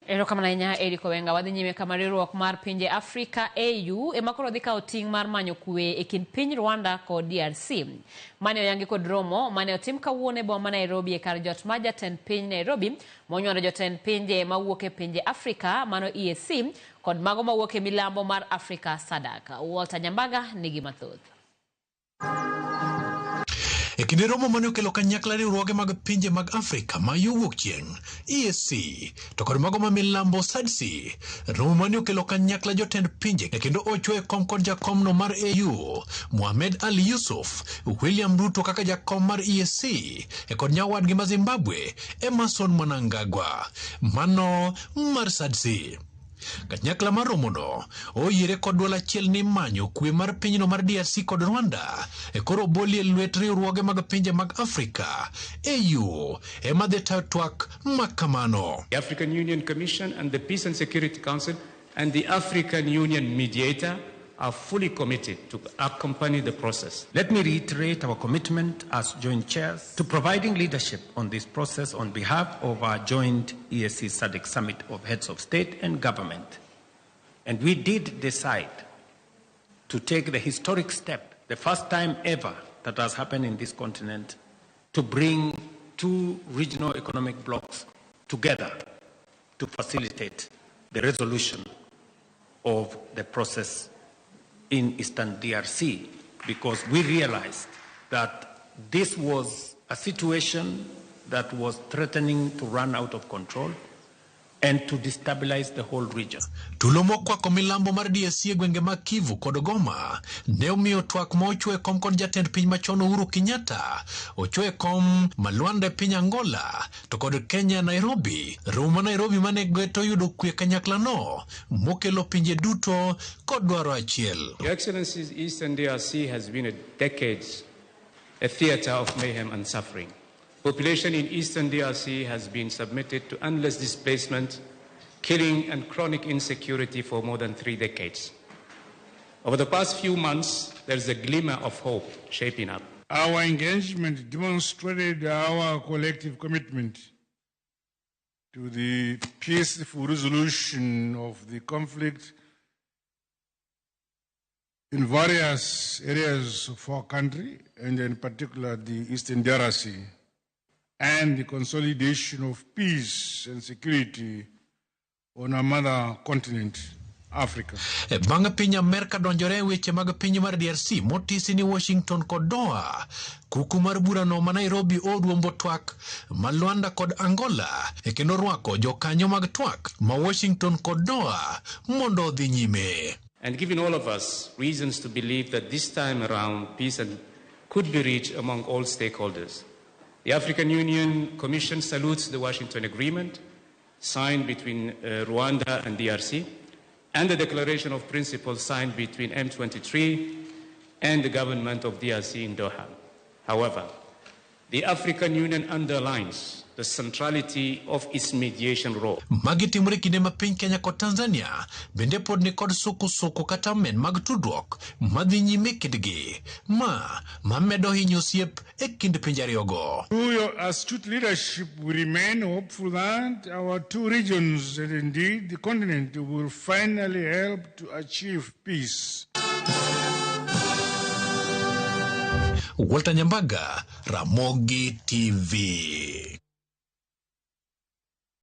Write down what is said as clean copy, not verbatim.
Erokamano ahinya Eriko Wenga. Wadhi nyime kama riwruok mar pinje Afrika AU ema koro dhi kawo ting' mar manyo kwee e kind piny Rwanda kod DRC. Mane oyangi kod romo mane otim kawuono e boma Nairobi e kar jot mar jatend piny Nairobi monywando jotend pinje mawuok e pinje Afrika mano EAC kod mago mawuok e milambo mar Afrika SADC. Walter Nyambaga nigi mathoth. E kinde romo mane okelo kanyakla riwruoge mag pinje mag Afrika ma yo wuok chieng' EAC to kod mago ma milambo SADC, romo mane okelo kanyakla jotend pinje kendo ochwe kom kod jakomno mar AU Mohamed Ali Yusuf, William Ruto kaka jakom mar EAC e kod nyawadgi ma Zimbabwe Emerson Mnangagwa mano mar SADC. Kanyakla mar romono oyiere kod duol achiel ni manyo kwee mar pinyno mar DRC kod Rwanda e koro bolie lwet riwruoge mag pinje mag Afrika AU ema dhi tayo twak makamano. The African Union Commission and the Peace and Security Council and the African Union mediator are fully committed to accompany the process. Let me reiterate our commitment as joint chairs to providing leadership on this process on behalf of our joint EAC SADC Summit of Heads of State and Government. And we did decide to take the historic step, the first time ever that has happened in this continent, to bring two regional economic blocs together to facilitate the resolution of the process in Eastern DRC, because we realized that this was a situation that was threatening to run out of control and to destabilize the whole region. Tulomo kwa milambo mar DRC gwenge mag Kivu kod Goma ne omiyo twak ma ochwe kom kod jatend piny machon Uhuru Kenyatta, ochwe kom malwanda e piny Angola to kod Kenya Nairobi. Romo Nairobi mane geto yudo kwee kanyakla no mokelo pinje duto kod dwaro achiel. Your Excellencies, Eastern DRC has been a decades a theater of mayhem and suffering. Population in Eastern DRC has been submitted to endless displacement, killing and chronic insecurity for more than 3 decades. Over the past few months, there's a glimmer of hope shaping up. Our engagement demonstrated our collective commitment to the peaceful resolution of the conflict in various areas of our country, and in particular the Eastern DRC, and the consolidation of peace and security on our mother continent, Africa. Bang piny Amerika donjore weche mag piny mar DRC motisi ni Washington kod Doha, kuku mar burano ma Nairobi oduombo twak ma Luanda kod Angola e kendo rwako jokanyo mag twak ma Washington kod Doha mondo odhi nyime. And giving all of us reasons to believe that this time around peace could be reached among all stakeholders. The African Union Commission salutes the Washington Agreement signed between Rwanda and DRC and the Declaration of Principles signed between M23 and the government of DRC in Doha. However, the African Union underlines the centrality of its mediation role. Magitimore kinde ma piny Kenya kod Tanzania bende pod ni kod suku kata men mag tudruok madhi nyime kindgi ma medo hinyo osiep e kind pinje ariyogo. Through your astute leadership, we remain hopeful that our two regions and indeed the continent will finally help to achieve peace. Walter Nyambaga, Ramogi TV.